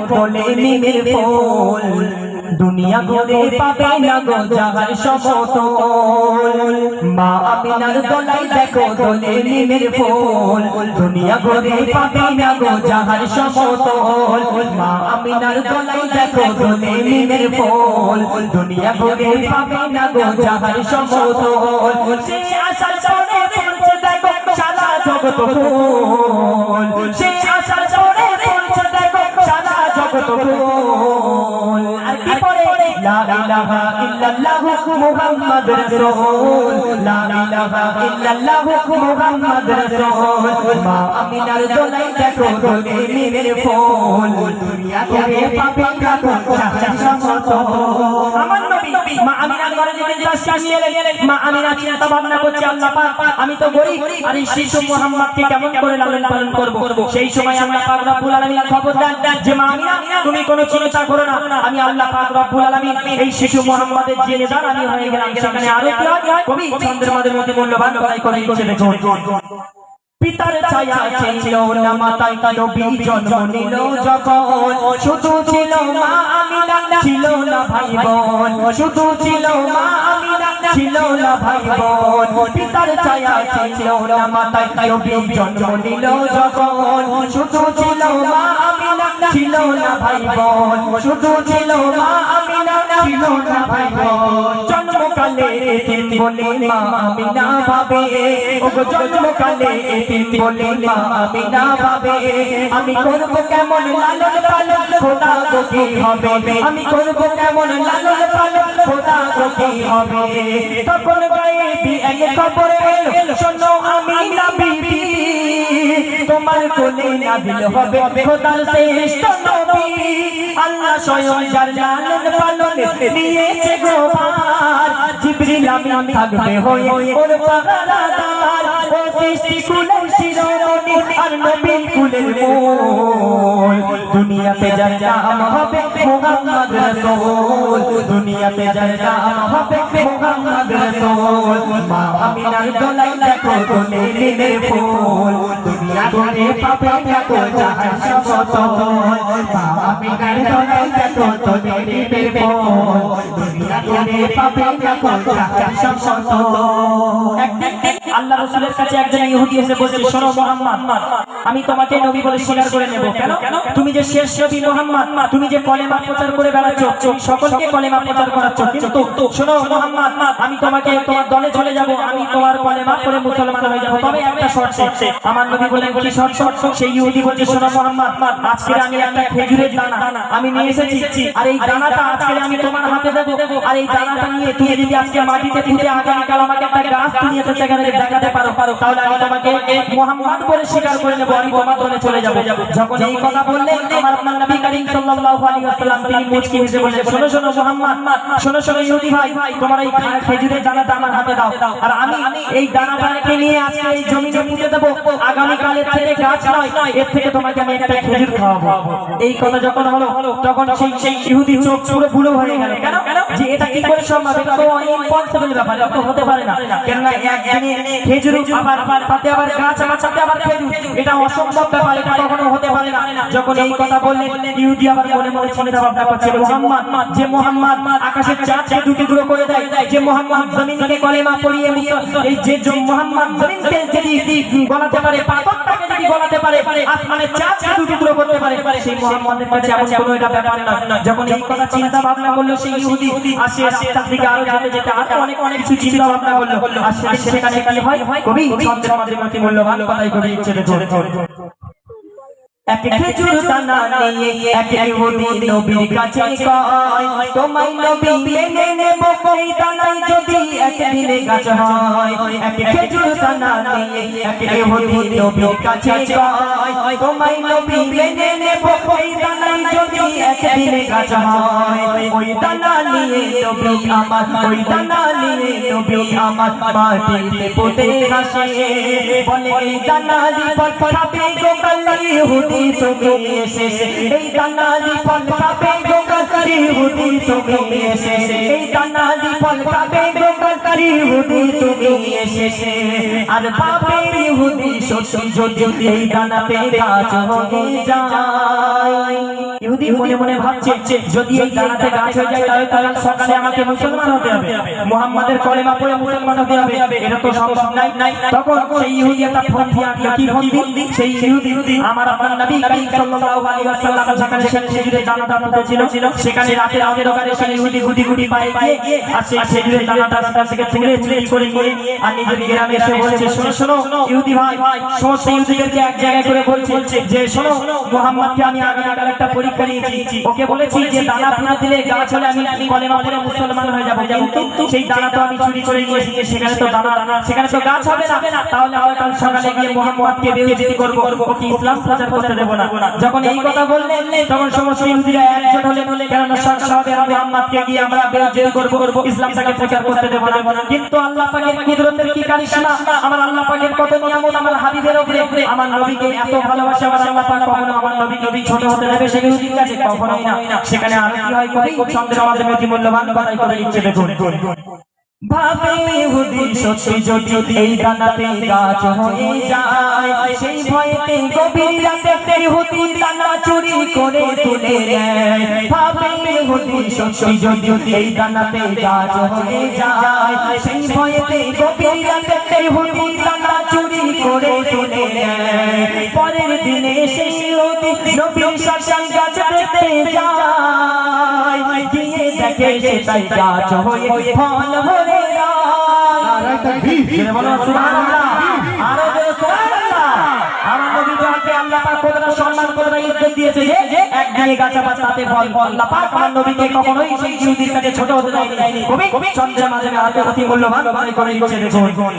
দোলে নিমের ফুল দুনিয়া ঘুরে পাবে না গো জাহার সমতল মা আমিনার দোলাই দেখো দোলে নিমের ফুল দুনিয়া ঘুরে পাবে না গো জাহার সমতল মা আমিনার দোলাই দেখো দোলে নিমের ফুল দুনিয়া ঘুরে পাবে না গো জাহার সমতল সে আশার চলে ফুলছে দেখো সারা জগৎ ফুল সে আশার চলে ফুলছে দেখো সারা জগৎ ফুল আর কি পড়ে লা ইলাহা ইল্লাল্লাহু মুহাম্মাদুর রাসূল লা ইলাহা ইল্লাল্লাহু মুহাম্মাদুর রাসূল মা আমিনার দোলাই দেখো দোলে নিমের ফুল দুনিয়া ঘুরে পাবে না গো জাহার সমতল আমার নবী মা আমিনার ঘরে যেদিন তাশরিফ নিয়ে এলেন মা আমিনা চিন্তা ভাবনা করছে আল্লাহ পাক আমি তো গরীব আর এই শিশু মুহাম্মদকে কেমন করে লালন পালন করব সেই সময় আল্লাহ পাক রব্বুল আলামিন খবর দেন যে মা আমিনা তুমি কোনো চিন্তা করো না আমি আল্লাহ পাক রব্বুল আলামিন এই শিশু মুহাম্মদের জেনে জান আমি হয়ে গেলাম সেখানে আরো কি হয় কবি চন্দ্রের মধ্যে মূল্যবান কথাই করে দিচ্ছে দেখুন পিতার ছায়া ছিল না মাতায় নবী জন্ম নিল যখন শুধু ছিল মা আমিনা ছিল না ভাই বোন শুধু ছিল মা আমিনা ছিল না ভাই বোন পিতার ছায়া ছিল না মাতায় নবী জন্ম নিল যখন শুধু ছিল মা আমিনা ছিল না ভাই বোন শুধু ছিল মা আমিনা ছিল না ভাই বোন জন্মকালে এতিম বলে মা আমিনা ভাবে ওগো জন্মকালে এতিম বলে মা আমিনা ভাবে আমি করব কেমন লালন পালন খোদা গো কি হবে আমি করব কেমন লালন পালন খোদা গো কি হবে তখন গায়েবী এক খবর এলো শোনো আমিনা বিবি তোমার কোলে নাজিল হবে খোদার শ্রেষ্ঠ নবী আল্লাহ স্বয়ং যার লালন পালন নিয়েছে গো ভার জিবরিল আমিন থাকবে হয়ে ওর পাহারাদার ও সৃষ্টি কুলের শিরোমণি আর নবী কুলের মূল দুনিয়াতে যার নাম হবে মুহাম্মদ রাসূল দুনিয়াতে যার নাম হবে মুহাম্মদ রাসূল মা আমিনার দোলাই দেখো দোলে নিমের ফুল দুনিয়া ঘুরে পাবে দেখো জাহার সমতল মা আমিনার দোলাই দেখো দোলে নিমের ফুল দুনিয়া ঘুরে পাবে দেখো জাহার সমতল আল্লাহ রাসূলের কাছে একজন ইহুদি এসে বলছে শোনো মুহাম্মদ আমি তোমাকে নবী বলে স্বীকার করে নেব কেন তুমি যে শেষ নবী মুহাম্মদ তুমি যে কলেমা প্রচার করে বেড়াচ্ছ সকলকে কলেমা প্রচার করাচ্ছ কিন্তু শোনো মুহাম্মদ আমি তোমাকে তোমার দলে চলে যাব আমি তোমার কলেমা পড়ে মুসলমান হয়ে যাব তবে একটা শর্তে আমার নবী বলেন কি শর্ত সেই ইহুদি বলছে শোনো মুহাম্মদ আজকে আমি একটা খেজুরের দানা আমি নিয়ে এসেছি আর এই দানাটা আজকে আমি তোমার হাতে দেব আর এই দানাটা নিয়ে তুমি যদি আজকে মাটিতে পুঁতে আগামীকাল আমাকে একটা গাছ তুমি এত সেখানে দেখাতে পারো তাহলে আমি তোমাকে মুহাম্মদ বলে স্বীকার করে নেব আমি তোমার দলে চলে যাব যখন এই কথা বললেন আমার নবী করিম সাল্লাল্লাহু আলাইহি ওয়াসাল্লাম তিনি মুচকি হেসে বললেন শোনো শোনো মুহাম্মদ শোনো শোনো ইহুদি ভাই তোমার এই খেজুরের দানাটা আমার হাতে দাও আর আমি এই দানাটাকে নিয়ে আজকে এই জমিনে পুঁতে দেব আগামী কালের থেকে গাছ নয় এর থেকে তোমাকে আমি একটা খেজুর খাওয়াবো এই কথা যখন হলো তখন সেই ইহুদি চোখ পুরো বুড়ো হয়ে গেল কেন যে এটা কি করে সম্ভব এটা তো ইম্পসিবল ব্যাপার এটা তো হতে পারে না কেন না একদিনে খেজুর আবার তাতে আবার গাছ আমার সাথে আবার খেজুর এটা অসম্ভব ব্যাপার এটা কখনো হতে পারে না যখন এই কথা বললেন ইহুদি আবার মনে মনে চিন্তা ভাবনা করছে মুহাম্মদ যে মুহাম্মদ আকাশের চাঁদকে দুটি টুকরো করে দেয় যে মুহাম্মদ জমিনকে কলেমা পড়িয়ে এই যে মুহাম্মদ জমিনকে যদি গলাতে পারে পাথরটাকে যদি গলাতে পারে আসমানের চাঁদকে দুটি টুকরো করতে পারে সেই মুহাম্মদের কাছে এমন কোনো এটা ব্যাপার না যখন এই কথা চিন্তা ভাবনা করলো সেই ইহুদি আসে রাস্তা থেকে আরো যেতে আরো অনেক কিছু চিন্তা ভাবনা করলো আর সেখানে কি হয় কবি চন্দ্রের মধ্যে মূল্যবান কথাই করে ইচ্ছে দেখুন এক খেজুর দানা নিয়ে এক ইহুদি নবীর কাছে কয় তোমায় নবী মেনে নেব এই দানায় যদি একদিনে গাছ হয় এক খেজুর দানা নিয়ে এক ইহুদি নবীর কাছে কয় তোমায় নবী মেনে নেব এই দানায় যদি একদিনে গাছ হয় ওই দানা নিয়ে নবী আমার ওই দানা নিয়ে নবী আমার মাটিতে পুঁতে আসে বলে এই দানারই ফল খাবে গো কালি ইহুদি তুমি এসেছে এই দানালি ফল খাবে গো কালি ইহুদি তুমি এসেছে এই দানালি ফল খাবে গো কালি ইহুদি তুমি এসেছে আর পাবে ইহুদি সত্যি যদি এই দানাতে গাছ হয়ে যায় ইহুদি মনে মনে ভাবছে যদি এই দানাতে গাছ হয়ে যায় তাহলে কাল সকালে আমাকে মুসলমান হতে হবে, মুহাম্মাদের কলেমা পড়ে মুসলমান হতে হবে, এটা তো সম্ভব নাই। তখন সেই ইহুদি একটা ফোন দিয়ে আনলো, কি ফোন দিয়ে? সেই ইহুদি আমার আপনার নবী করিম সাল্লাল্লাহু আলাইহি ওয়াসাল্লাম যেখানে খেজুরের দানাটা পুঁতেছিল সেখানে রাতের অন্ধকারে সেই ইহুদি গুটি পায়ে গিয়ে আর সেই খেজুরের দানাটা থেকে তুলে চুরি করে নিয়ে আর নিজের গ্রামে এসে বলছে, শোনো ইহুদি ভাই, সমস্ত ইহুদিদেরকে এক জায়গায় করে বলছে যে শোনো, মুহাম্মদকে আমি আগামীকাল একটা পরীক্ষা নিয়েছি, ওকে বলেছি যে দানা পুঁতে দিলে গাছ হলে আমি কলেমা পড়ে মুসলমান হয়ে যাব, কিন্তু সেই দানা তো আমি চুরি করে নিয়ে এসেছি, সেখানে তো দানা সেখানে তো গাছ হবে না, তাহলে আমরা কাল সকালে গিয়ে মুহাম্মদকে বেইজ্জতি করব, ওকে ইসলাম প্রচার করতে দেব না। যখন এই কথা বললেন তখন সমস্ত ইহুদিরা একজোট হলেন, কেন সাহাবে মুহাম্মদকে গিয়ে আমরা বেইজ্জতি করব, ইসলামটাকে প্রচার করতে দেব না। কিন্তু আল্লাহ পাকের কুদরতের কি কারিশমা, আমার আল্লাহ পাকের কত নিয়ামত আমার হাবিবের উপরে, আমার নবীকে এত ভালোবাসে আমার আল্লাহ পাক কখনো আমার নবী ছোট হতে দেবে সেই ইহুদির কাছে? কখনোই না। সেখানে আর কি হয় কবি চন্দ্রের আমাদের মধ্যে মূল্যবান কথাই করে লিখছে, দেখুন ভাবে ইহুদি সত্যি যদি এই দানাতে গাছ হয়ে যায়, সেই ভয়েতে গভীর রাতে ইহুদি দানা চুরি করে তুলে নেয়। ভাবে ইহুদি সত্যি যদি এই দানাতে গাছ হয়ে যায়, সেই ভয়েতে গভীর রাতে ইহুদি দানা চুরি করে তুলে নেয়। পরের দিনে সেই ইহুদি নবীর সাথে গাছ দেখতে যায়, গিয়ে দেখে সেটাই গাছ হয়ে ফল ভরে সম্মান করে ইজ্জত দিয়েছে যে একদিকে গাছ আবার তাতে ফল, আল্লাহ পাক আমার নবীকে কখনোই সেই ইহুদির কাছে ছোট হতে দেয়নি। কবি চন্দ্রের মাঝে হাতে অতি মূল্যবান করে লিখছে, দেখুন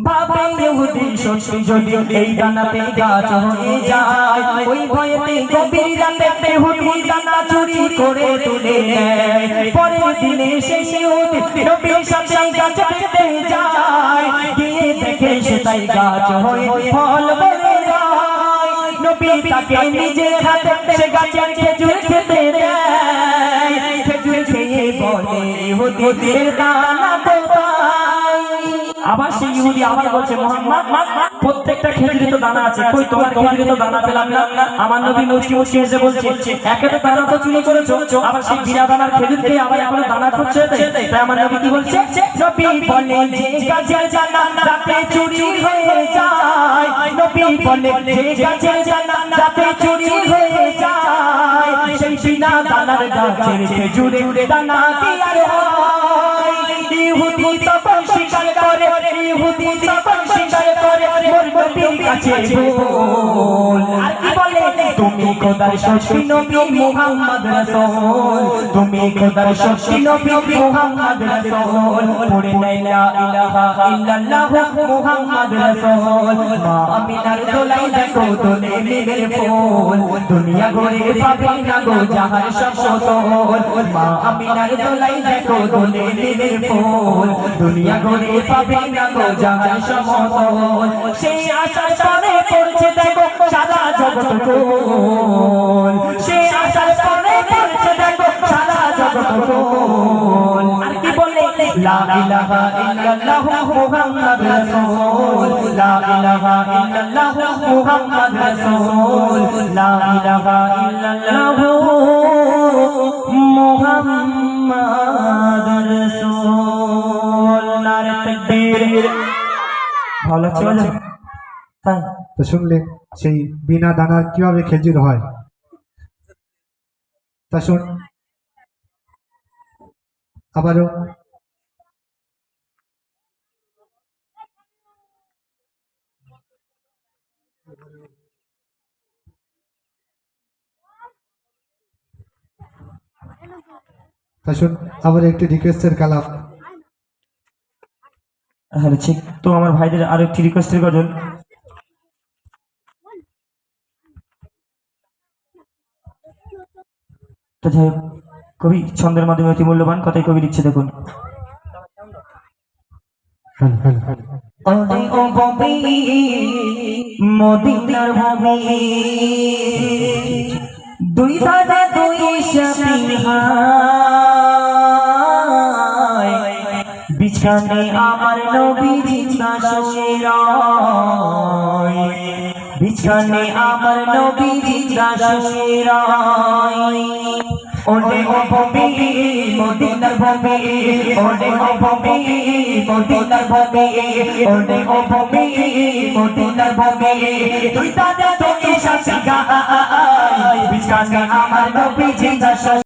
বাবা ইহুদি সত্যি যদি এই দানাতে গাছ হয়ে যায়, ওই ভয়েতে গভীর রাতে ইহুদি দানা চুরি করে তুলে নেয়। পরের দিনে সেই ইহুদি নবীর সাথে গাছ দেখতে যায়, গিয়ে দেখে সেটাই গাছ হয়ে ফল ভরে যায়। নবী তাকে নিজের হাতে সে গাছের খেজুর খেতে দেয়, খেজুর খেয়ে বলে ইহুদির দানা কোথায়? আবার সেই ইহুদি আবার বলছে, মুহাম্মদ প্রত্যেকটা খেজুরে তো দানা আছে, কই তোমার খেজুরে তো দানা পেলাম না। আমার নবী মুচকি মুচকি এসে বলছে, একে তো দানা তো চুরি করেছো, আবার সেই বিনা দানার খেজুর খেয়ে আবার এখনো দানা খুঁজছে। তাই আমার নবী কি বলছে, নবী বলে যে গাছের দানা রাতে চুরি হয়ে যায়, নবী বলে যে গাছের দানা রাতে চুরি হয়ে যায়, সেই বিনা দানার গাছের খেজুরে দানা কি আর হয়? ইহুদি তখন স্বীকার করে, ইহুদি তখন স্বীকার করে মোর নবীর কাছে বল। আর কি বলে, তুমি খোদার সত্যি নবী মুহাম্মদ রাসূল, তুমি খোদার সত্যি নবী মুহাম্মদ রাসূল, পড়ে লা ইলাহা ইল্লাল্লাহ মুহাম্মদ রাসূল। মা আমিনার দোলাই দেখো দোলে মেঘের ফুল, দুনিয়া ঘুরে পাবে না গো জাহান সমতল। মা আমিনার দোলাই দেখো দোলে মেঘের ফুল, দুনিয়া ঘুরে পাবে না গো জাহান সমতল। সেই আশার পরে পড়ছে দেখো সারা জগৎ গোল, সেই আশার পরে পড়ছে দেখো সারা জগৎ গোল। আর কি বলে, লা ইলাহা ইল্লাল্লাহু মুহাম্মাদ রাসূল, লা ইলাহা ইল্লাল্লাহু মুহাম্মাদ রাসূল, লা ইলাহা ইল্লাল্লাহু মুহাম্মাদ রাসূল। নারে তাকবীর। ভালো লাগছে বাজার? তাই তো শুনলে সেই বিনা দানার কিভাবে খেজুর হয়, তা শুন আবারও। তা শুন আবার একটি রিকোয়েস্টের কালাম। হ্যাঁ ঠিক তো, আমার ভাইদের আরো একটি রিকোয়েস্টের গজল। তো যাই হোক, কবি ছন্দের মাধ্যমে অতি মূল্যবান কথাই কবি লিখছে, দেখুন মদিনার ভূমি দুই দাদা দুই সপিহায়, বিছানে আমার নবী জিন্দা শুয়ে রয়, বিছানে আমার নবী জিন্দা শুয়ে রয় ওরে ও ভূমি মদিনার ভূমি ওরে ও ভূমি মদিনার ভূমি ওরে ও ভূমি মদিনার ভূমি তুই তাদের তো ঈশা শিখা বিছানে আমার নবী জিন্দা